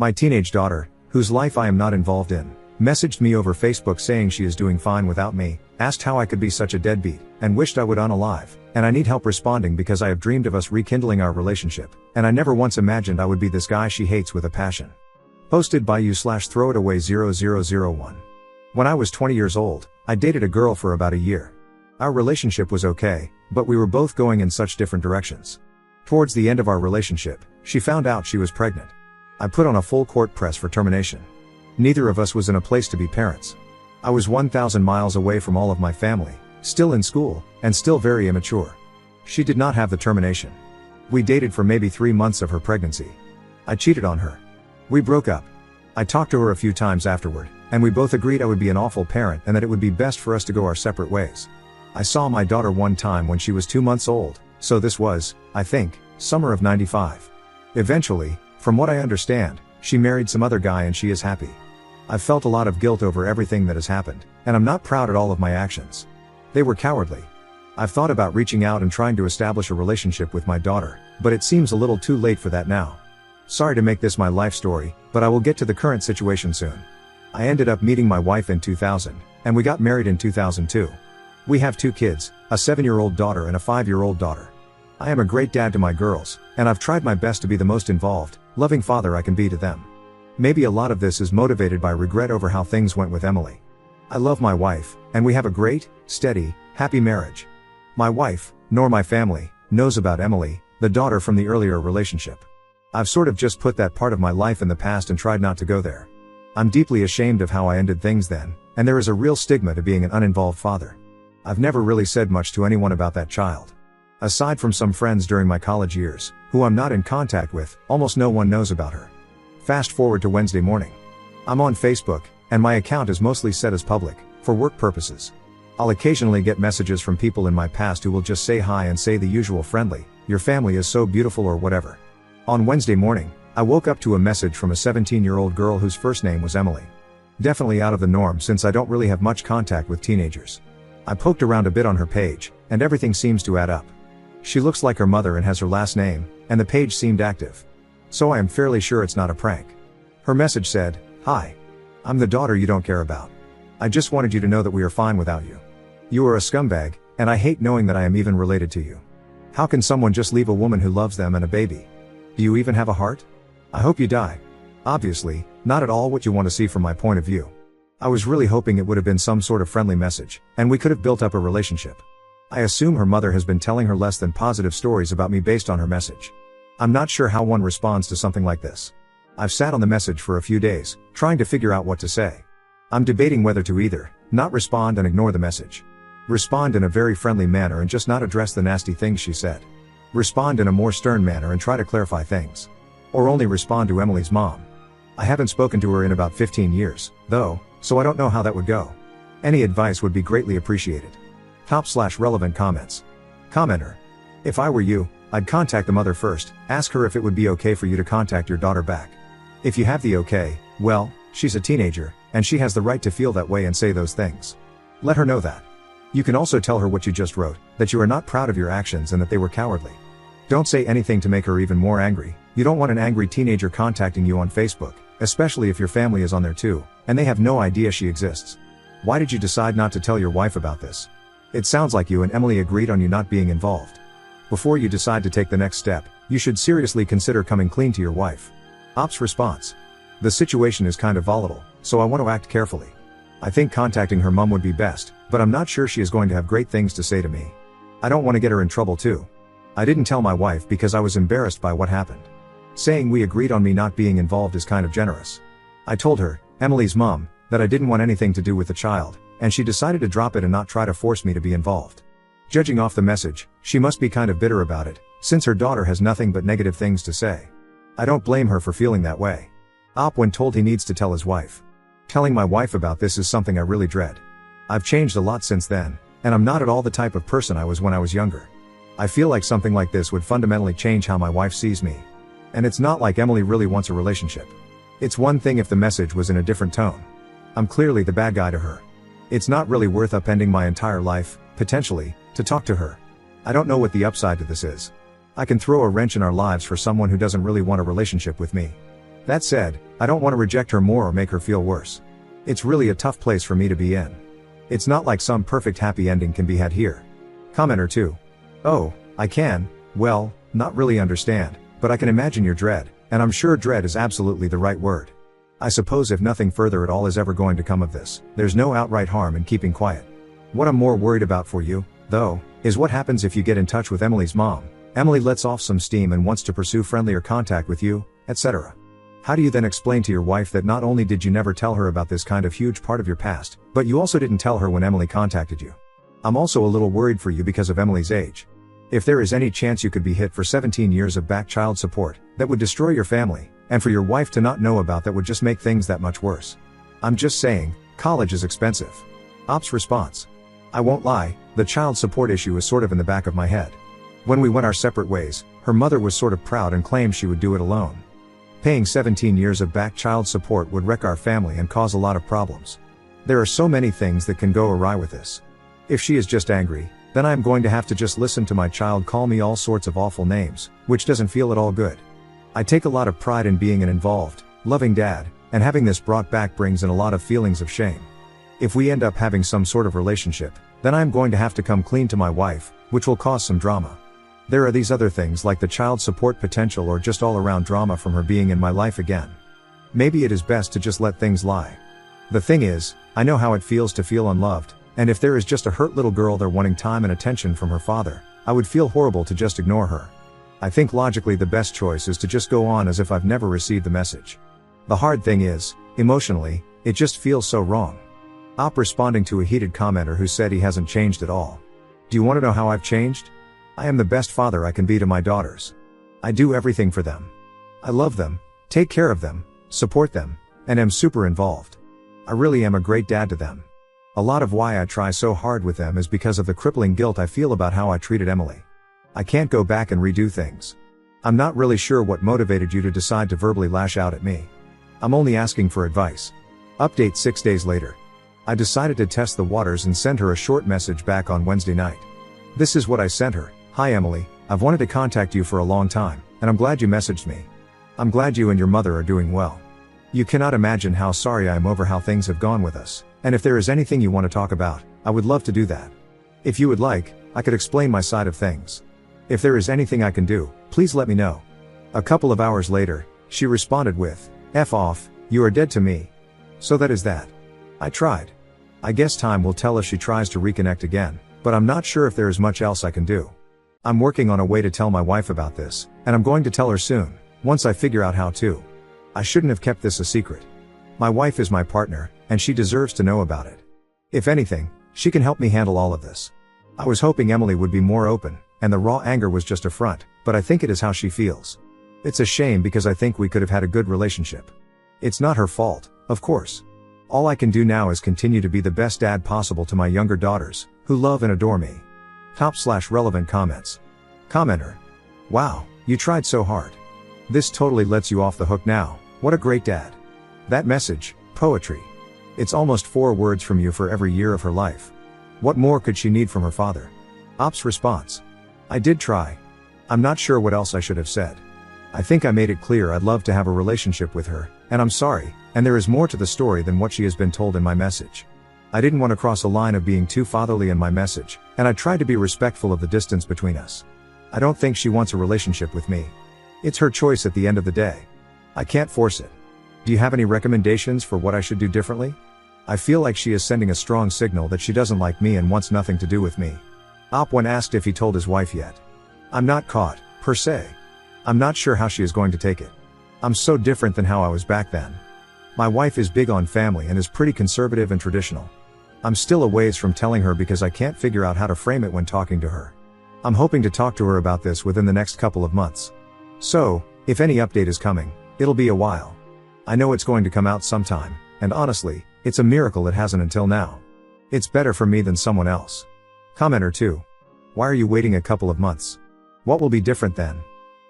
My teenage daughter, whose life I am not involved in, messaged me over Facebook saying she is doing fine without me, asked how I could be such a deadbeat, and wished I would unalive, and I need help responding because I have dreamed of us rekindling our relationship, and I never once imagined I would be this guy she hates with a passion. Posted by you/throwitaway0001. When I was 20 years old, I dated a girl for about a year. Our relationship was okay, but we were both going in such different directions. Towards the end of our relationship, she found out she was pregnant. I put on a full court press for termination. Neither of us was in a place to be parents. I was 1,000 miles away from all of my family, still in school, and still very immature. She did not have the termination. We dated for maybe 3 months of her pregnancy. I cheated on her. We broke up. I talked to her a few times afterward, and we both agreed I would be an awful parent and that it would be best for us to go our separate ways. I saw my daughter one time when she was 2 months old, so this was, I think, summer of '95. Eventually, from what I understand, she married some other guy and she is happy. I've felt a lot of guilt over everything that has happened, and I'm not proud at all of my actions. They were cowardly. I've thought about reaching out and trying to establish a relationship with my daughter, but it seems a little too late for that now. Sorry to make this my life story, but I will get to the current situation soon. I ended up meeting my wife in 2000, and we got married in 2002. We have 2 kids, a 7-year-old daughter and a 5-year-old daughter. I am a great dad to my girls, and I've tried my best to be the most involved, loving father I can be to them. Maybe a lot of this is motivated by regret over how things went with Emily. I love my wife, and we have a great, steady, happy marriage. My wife, nor my family, knows about Emily, the daughter from the earlier relationship. I've sort of just put that part of my life in the past and tried not to go there. I'm deeply ashamed of how I ended things then, and there is a real stigma to being an uninvolved father. I've never really said much to anyone about that child. Aside from some friends during my college years, who I'm not in contact with, almost no one knows about her. Fast forward to Wednesday morning. I'm on Facebook, and my account is mostly set as public, for work purposes. I'll occasionally get messages from people in my past who will just say hi and say the usual friendly, "Your family is so beautiful" or whatever. On Wednesday morning, I woke up to a message from a 17-year-old girl whose first name was Emily. Definitely out of the norm since I don't really have much contact with teenagers. I poked around a bit on her page, and everything seems to add up. She looks like her mother and has her last name, and the page seemed active. So I am fairly sure it's not a prank. Her message said, "Hi. I'm the daughter you don't care about. I just wanted you to know that we are fine without you. You are a scumbag, and I hate knowing that I am even related to you. How can someone just leave a woman who loves them and a baby? Do you even have a heart? I hope you die." Obviously, not at all what you want to see from my point of view. I was really hoping it would have been some sort of friendly message, and we could have built up a relationship. I assume her mother has been telling her less than positive stories about me based on her message. I'm not sure how one responds to something like this. I've sat on the message for a few days, trying to figure out what to say. I'm debating whether to either not respond and ignore the message, respond in a very friendly manner and just not address the nasty things she said, respond in a more stern manner and try to clarify things, or only respond to Emily's mom. I haven't spoken to her in about 15 years, though, so I don't know how that would go. Any advice would be greatly appreciated. /relevant comments. Commenter. If I were you, I'd contact the mother first, ask her if it would be okay for you to contact your daughter back. If you have the okay, well, she's a teenager, and she has the right to feel that way and say those things. Let her know that. You can also tell her what you just wrote, that you are not proud of your actions and that they were cowardly. Don't say anything to make her even more angry. You don't want an angry teenager contacting you on Facebook, especially if your family is on there too, and they have no idea she exists. Why did you decide not to tell your wife about this? It sounds like you and Emily agreed on you not being involved. Before you decide to take the next step, you should seriously consider coming clean to your wife. Ops response. The situation is kind of volatile, so I want to act carefully. I think contacting her mom would be best, but I'm not sure she is going to have great things to say to me. I don't want to get her in trouble too. I didn't tell my wife because I was embarrassed by what happened. Saying we agreed on me not being involved is kind of generous. I told her, Emily's mom, that I didn't want anything to do with the child, and she decided to drop it and not try to force me to be involved. Judging off the message, she must be kind of bitter about it, since her daughter has nothing but negative things to say. I don't blame her for feeling that way. When told he needs to tell his wife. Telling my wife about this is something I really dread. I've changed a lot since then, and I'm not at all the type of person I was when I was younger. I feel like something like this would fundamentally change how my wife sees me. And it's not like Emily really wants a relationship. It's one thing if the message was in a different tone. I'm clearly the bad guy to her. It's not really worth upending my entire life, potentially, to talk to her. I don't know what the upside to this is. I can throw a wrench in our lives for someone who doesn't really want a relationship with me. That said, I don't want to reject her more or make her feel worse. It's really a tough place for me to be in. It's not like some perfect happy ending can be had here. Commenter 2. Oh, I can, well, not really understand, but I can imagine your dread, and I'm sure dread is absolutely the right word. I suppose if nothing further at all is ever going to come of this, there's no outright harm in keeping quiet. What I'm more worried about for you, though, is what happens if you get in touch with Emily's mom. Emily lets off some steam and wants to pursue friendlier contact with you, etc. How do you then explain to your wife that not only did you never tell her about this kind of huge part of your past, but you also didn't tell her when Emily contacted you? I'm also a little worried for you because of Emily's age. If there is any chance you could be hit for 17 years of back child support, that would destroy your family, and for your wife to not know about that would just make things that much worse. I'm just saying, college is expensive. Op's response. I won't lie, the child support issue is sort of in the back of my head. When we went our separate ways, her mother was sort of proud and claimed she would do it alone. Paying 17 years of back child support would wreck our family and cause a lot of problems. There are so many things that can go awry with this. If she is just angry, then I am going to have to just listen to my child call me all sorts of awful names, which doesn't feel at all good. I take a lot of pride in being an involved, loving dad, and having this brought back brings in a lot of feelings of shame. If we end up having some sort of relationship, then I am going to have to come clean to my wife, which will cause some drama. There are these other things like the child support potential or just all around drama from her being in my life again. Maybe it is best to just let things lie. The thing is, I know how it feels to feel unloved, and if there is just a hurt little girl there wanting time and attention from her father, I would feel horrible to just ignore her. I think logically the best choice is to just go on as if I've never received the message. The hard thing is, emotionally, it just feels so wrong. Op responding to a heated commenter who said he hasn't changed at all. Do you want to know how I've changed? I am the best father I can be to my daughters. I do everything for them. I love them, take care of them, support them, and am super involved. I really am a great dad to them. A lot of why I try so hard with them is because of the crippling guilt I feel about how I treated Emily. I can't go back and redo things. I'm not really sure what motivated you to decide to verbally lash out at me. I'm only asking for advice. Update 6 days later. I decided to test the waters and send her a short message back on Wednesday night. This is what I sent her. Hi Emily, I've wanted to contact you for a long time, and I'm glad you messaged me. I'm glad you and your mother are doing well. You cannot imagine how sorry I am over how things have gone with us, and if there is anything you want to talk about, I would love to do that. If you would like, I could explain my side of things. If there is anything I can do, please let me know. A couple of hours later, she responded with, F off, you are dead to me. So that is that. I tried. I guess time will tell if she tries to reconnect again, but I'm not sure if there is much else I can do. I'm working on a way to tell my wife about this, and I'm going to tell her soon, once I figure out how to. I shouldn't have kept this a secret. My wife is my partner, and she deserves to know about it. If anything, she can help me handle all of this. I was hoping Emily would be more open, and the raw anger was just a front, but I think it is how she feels. It's a shame because I think we could have had a good relationship. It's not her fault, of course. All I can do now is continue to be the best dad possible to my younger daughters, who love and adore me. Top/relevant comments. Commenter. Wow, you tried so hard. This totally lets you off the hook now. What a great dad. That message, poetry. It's almost 4 words from you for every year of her life. What more could she need from her father? Op's response. I did try. I'm not sure what else I should have said. I think I made it clear I'd love to have a relationship with her, and I'm sorry, and there is more to the story than what she has been told in my message. I didn't want to cross a line of being too fatherly in my message, and I tried to be respectful of the distance between us. I don't think she wants a relationship with me. It's her choice at the end of the day. I can't force it. Do you have any recommendations for what I should do differently? I feel like she is sending a strong signal that she doesn't like me and wants nothing to do with me. Op when asked if he told his wife yet. I'm not caught, per se. I'm not sure how she is going to take it. I'm so different than how I was back then. My wife is big on family and is pretty conservative and traditional. I'm still a ways from telling her because I can't figure out how to frame it when talking to her. I'm hoping to talk to her about this within the next couple of months. So, if any update is coming, it'll be a while. I know it's going to come out sometime, and honestly, it's a miracle it hasn't until now. It's better for me than someone else. Commenter 2. Why are you waiting a couple of months? What will be different then?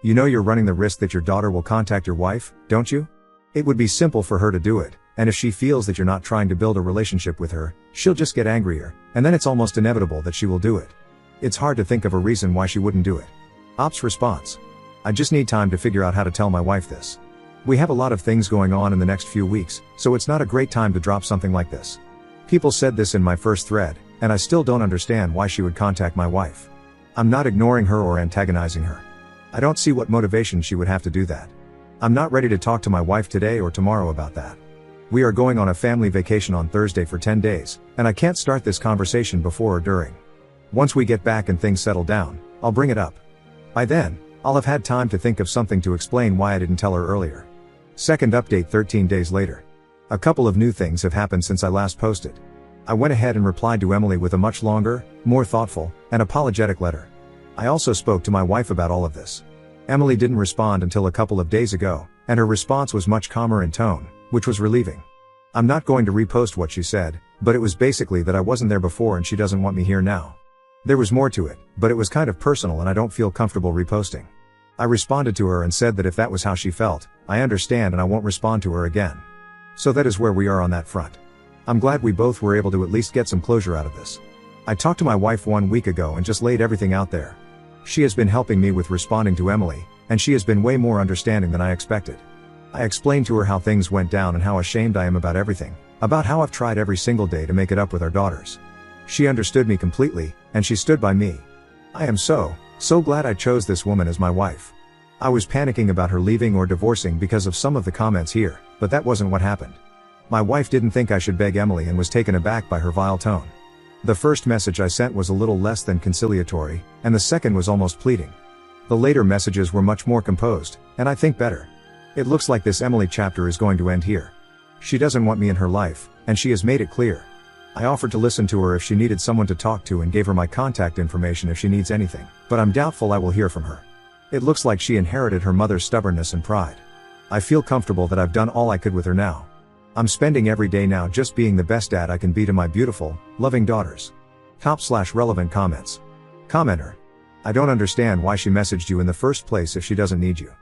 You know you're running the risk that your daughter will contact your wife, don't you? It would be simple for her to do it, and if she feels that you're not trying to build a relationship with her, she'll just get angrier, and then it's almost inevitable that she will do it. It's hard to think of a reason why she wouldn't do it. Op's response. I just need time to figure out how to tell my wife this. We have a lot of things going on in the next few weeks, so it's not a great time to drop something like this. People said this in my first thread, and I still don't understand why she would contact my wife. I'm not ignoring her or antagonizing her. I don't see what motivation she would have to do that. I'm not ready to talk to my wife today or tomorrow about that. We are going on a family vacation on Thursday for 10 days, and I can't start this conversation before or during. Once we get back and things settle down, I'll bring it up. By then, I'll have had time to think of something to explain why I didn't tell her earlier. Second update 13 days later. A couple of new things have happened since I last posted. I went ahead and replied to Emily with a much longer, more thoughtful, and apologetic letter. I also spoke to my wife about all of this. Emily didn't respond until a couple of days ago, and her response was much calmer in tone, which was relieving. I'm not going to repost what she said, but it was basically that I wasn't there before and she doesn't want me here now. There was more to it, but it was kind of personal and I don't feel comfortable reposting. I responded to her and said that if that was how she felt, I understand and I won't respond to her again. So that is where we are on that front. I'm glad we both were able to at least get some closure out of this. I talked to my wife 1 week ago and just laid everything out there. She has been helping me with responding to Emily, and she has been way more understanding than I expected. I explained to her how things went down and how ashamed I am about everything, about how I've tried every single day to make it up with our daughters. She understood me completely, and she stood by me. I am so glad I chose this woman as my wife. I was panicking about her leaving or divorcing because of some of the comments here, but that wasn't what happened. My wife didn't think I should beg Emily and was taken aback by her vile tone. The first message I sent was a little less than conciliatory, and the second was almost pleading. The later messages were much more composed, and I think better. It looks like this Emily chapter is going to end here. She doesn't want me in her life, and she has made it clear. I offered to listen to her if she needed someone to talk to and gave her my contact information if she needs anything, but I'm doubtful I will hear from her. It looks like she inherited her mother's stubbornness and pride. I feel comfortable that I've done all I could with her now. I'm spending every day now just being the best dad I can be to my beautiful, loving daughters. Top/relevant comments. Commenter. I don't understand why she messaged you in the first place if she doesn't need you.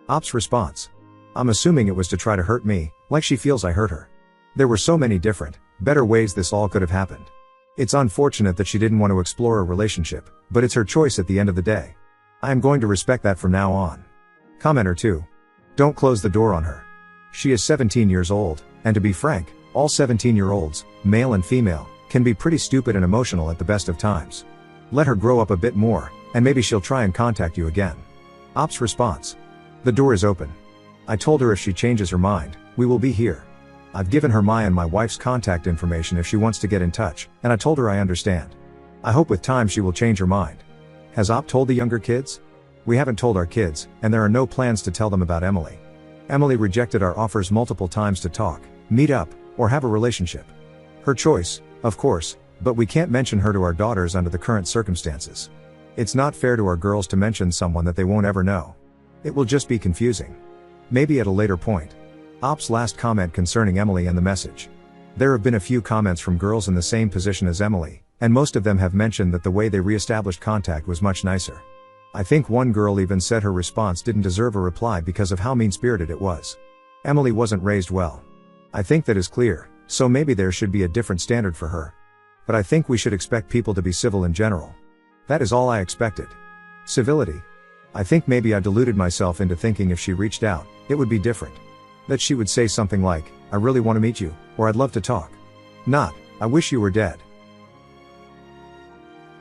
Ops response. I'm assuming it was to try to hurt me, like she feels I hurt her. There were so many different, better ways this all could have happened. It's unfortunate that she didn't want to explore a relationship, but it's her choice at the end of the day. I am going to respect that from now on. Commenter 2. Don't close the door on her. She is 17 years old, and to be frank, all 17-year-olds, male and female, can be pretty stupid and emotional at the best of times. Let her grow up a bit more, and maybe she'll try and contact you again. Ops response. The door is open. I told her if she changes her mind, we will be here. I've given her my and my wife's contact information if she wants to get in touch, and I told her I understand. I hope with time she will change her mind. Has Op told the younger kids? We haven't told our kids, and there are no plans to tell them about Emily. Emily rejected our offers multiple times to talk, meet up, or have a relationship. Her choice, of course, but we can't mention her to our daughters under the current circumstances. It's not fair to our girls to mention someone that they won't ever know. It will just be confusing. Maybe at a later point. Op's last comment concerning Emily and the message. There have been a few comments from girls in the same position as Emily, and most of them have mentioned that the way they re-established contact was much nicer. I think one girl even said her response didn't deserve a reply because of how mean-spirited it was. Emily wasn't raised well. I think that is clear, so maybe there should be a different standard for her. But I think we should expect people to be civil in general. That is all I expected. Civility. I think maybe I deluded myself into thinking if she reached out, it would be different. That she would say something like, I really want to meet you, or I'd love to talk. Not, I wish you were dead.